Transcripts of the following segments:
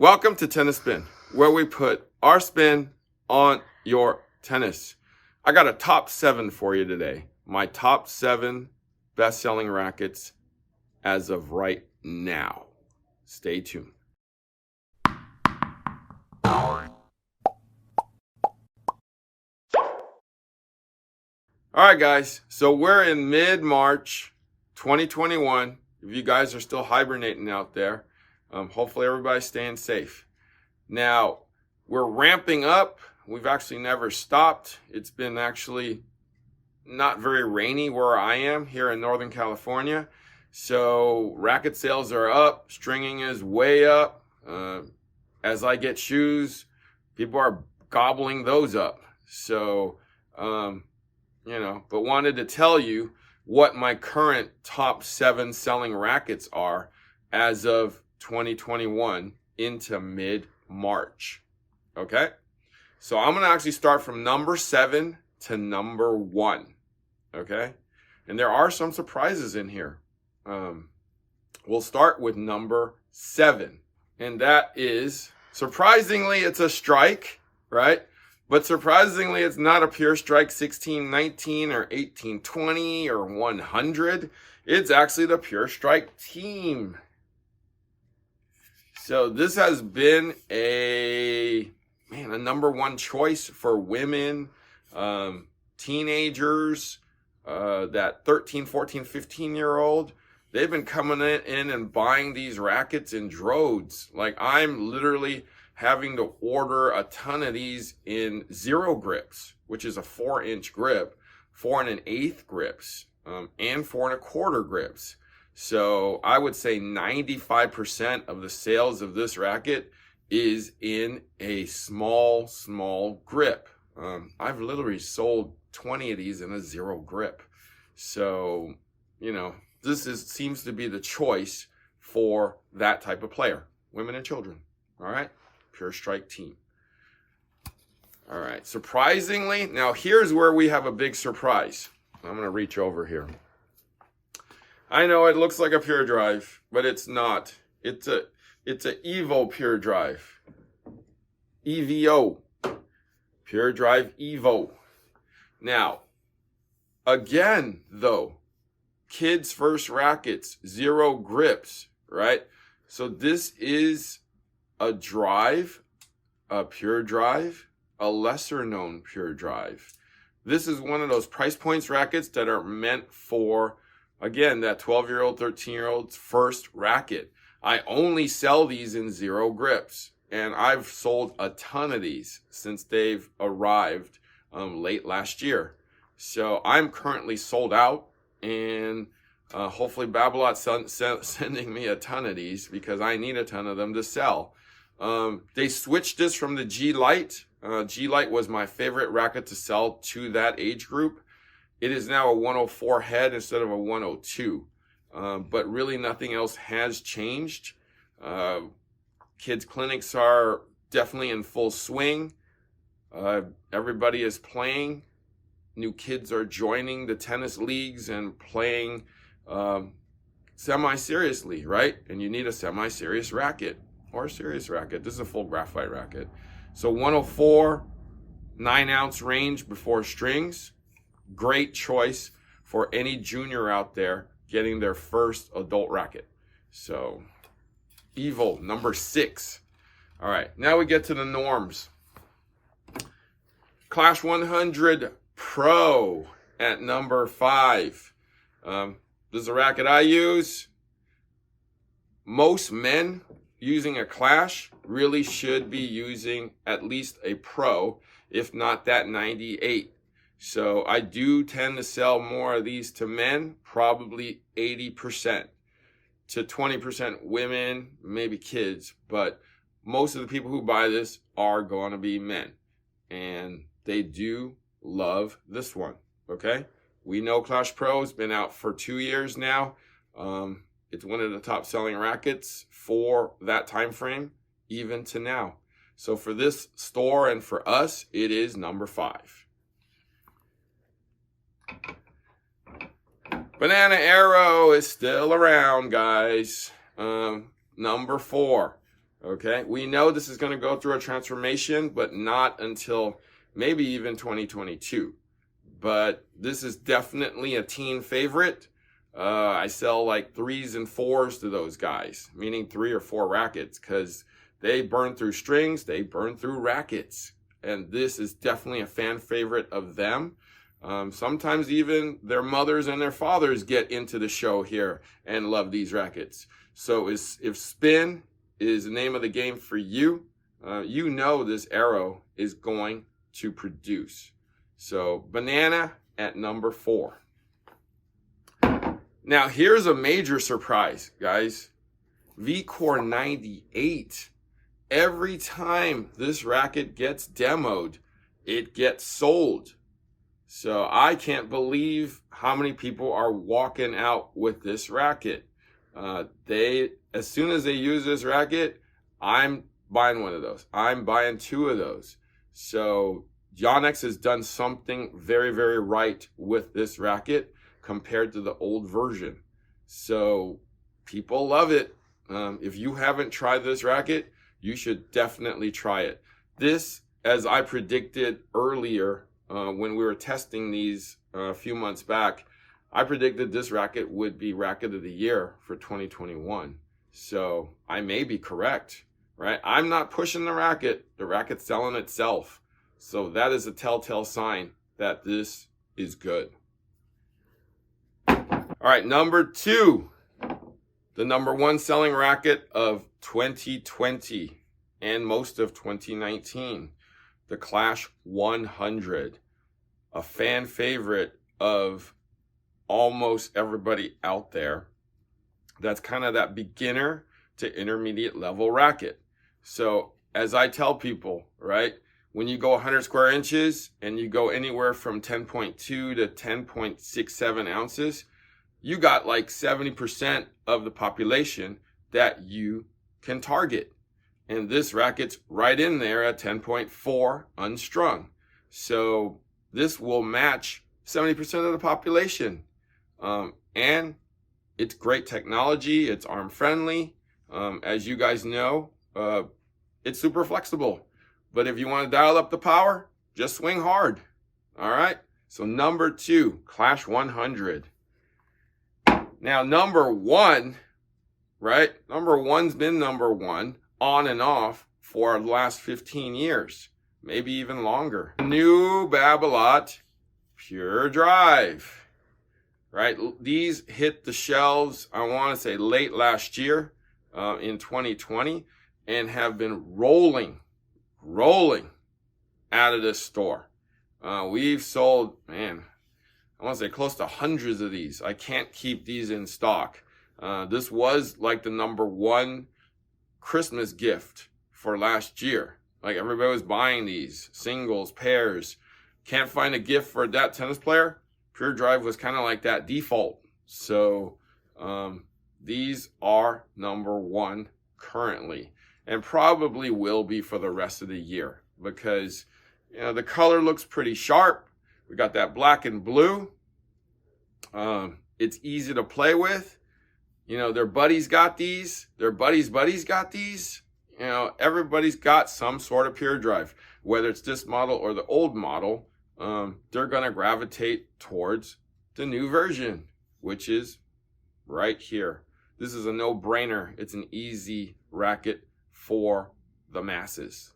Welcome to Tennis Spin, where we put our spin on your tennis. I got a top 7 for you today. My top 7 best-selling rackets as of right now. Stay tuned. All right, guys. So we're in mid-March 2021. If you guys are still hibernating out there, hopefully everybody's staying safe. Now, we're ramping up. We've actually never stopped. It's been actually not very rainy where I am here in Northern California. So racket sales are up. Stringing is way up. As I get shoes, people are gobbling those up. So, but wanted to tell you what my current top 7 selling rackets are as of 2021 into mid-March. Okay? So I'm going to actually start from number 7 to number 1. Okay? And there are some surprises in here. We'll start with number 7. And that is, surprisingly, it's a strike, right? But surprisingly, it's not a pure strike 1619 or 1820 or 100. It's actually the pure strike team. So this has been a number 1 choice for women, teenagers, that 13, 14, 15-year-old. They've been coming in and buying these rackets in droves. Like, I'm literally having to order a ton of these in 0 grips, which is a 4-inch grip, 4 1/8 grips, and 4 1/4 grips. So I would say 95% of the sales of this racket is in a small grip. I've literally sold 20 of these in a 0 grip. So, this seems to be the choice for that type of player, women and children. All right, pure strike team. All right, surprisingly, now here's where we have a big surprise. I'm going to reach over here. I know it looks like a pure drive, but it's not. It's a Evo pure drive. EVO. Pure drive Evo. Now, again, though, kids' first rackets, 0 grips, right? So this is a drive, a pure drive, a lesser known pure drive. This is one of those price points rackets that are meant for, again, that 12-year-old, 13-year-old's first racket. I only sell these in 0 grips, and I've sold a ton of these since they've arrived late last year. So I'm currently sold out, and hopefully BABOLAT's sending me a ton of these because I need a ton of them to sell. They switched this from the LITE. LITE was my favorite racket to sell to that age group. It is now a 104 head instead of a 102. But really nothing else has changed. Kids clinics are definitely in full swing. Everybody is playing. New kids are joining the tennis leagues and playing semi-seriously, right? And you need a semi-serious racket or a serious racket. This is a full graphite racket. So 104, 9-ounce range before strings. Great choice for any junior out there getting their first adult racket. So Evo, number 6. All right, now we get to the norms. Clash 100 Pro at number 5. This is a racket I use. Most men using a Clash really should be using at least a Pro, if not that 98. So I do tend to sell more of these to men, probably 80% to 20% women, maybe kids. But most of the people who buy this are going to be men. And they do love this one, okay? We know Clash Pro has been out for 2 years now. It's one of the top selling rackets for that time frame, even to now. So for this store and for us, it is number 5. Banana AERO is still around, guys. Number 4. Okay, we know this is going to go through a transformation, but not until maybe even 2022. But this is definitely a teen favorite. I sell like 3s and 4s to those guys, meaning 3 or 4 rackets, because they burn through strings, they burn through rackets. And this is definitely a fan favorite of them. Sometimes even their mothers and their fathers get into the show here and love these rackets. So if spin is the name of the game for you, you know this AERO is going to produce. So banana at number 4. Now here's a major surprise, guys. VCore 98. Every time this racket gets demoed, it gets sold. So I can't believe how many people are walking out with this racket. As soon as they use this racket, I'm buying one of those. I'm buying 2 of those. So Yonex has done something very, very right with this racket compared to the old version. So people love it. If you haven't tried this racket, you should definitely try it. This, as I predicted earlier, when we were testing these a few months back, I predicted this racket would be Racket of the Year for 2021. So I may be correct, right? I'm not pushing the racket's selling itself. So that is a telltale sign that this is good. All right, number 2, the number 1 selling racket of 2020 and most of 2019, the Clash 100, a fan favorite of almost everybody out there. That's kind of that beginner to intermediate level racket. So as I tell people, right, when you go 100 square inches and you go anywhere from 10.2 to 10.67 ounces, you got like 70% of the population that you can target. And this racket's right in there at 10.4 unstrung. So this will match 70% of the population. And it's great technology. It's arm friendly. As you guys know, it's super flexible. But if you want to dial up the power, just swing hard. All right. So number 2, Clash 100. Now, number 1, right? Number 1's been number 1 on and off for the last 15 years, maybe even longer. New BABOLAT Pure Drive, right? These hit the shelves, I want to say late last year in 2020, and have been rolling out of this store. We've sold, man, I want to say close to hundreds of these. I can't keep these in stock. This was like the number 1 Christmas gift for last year. Like everybody was buying these, singles, pairs. Can't find a gift for that tennis player. Pure Drive was kind of like that default. So these are number 1 currently, and probably will be for the rest of the year, because you know the color looks pretty sharp. We got that black and blue. It's easy to play with. You know, their buddies got these. Their buddies got these. You know, everybody's got some sort of Pure Drive. Whether it's this model or the old model, they're going to gravitate towards the new version, which is right here. This is a no-brainer. It's an easy racket for the masses.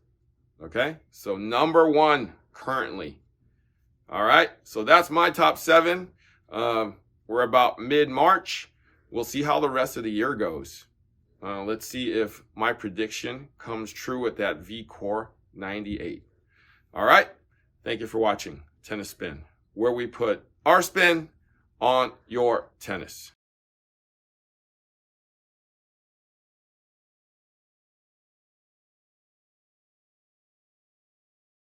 Okay? So number 1 currently. All right, so that's my top 7. We're about mid-March. We'll see how the rest of the year goes. Let's see if my prediction comes true with that VCore 98. All right, thank you for watching Tennis Spin, where we put our spin on your tennis.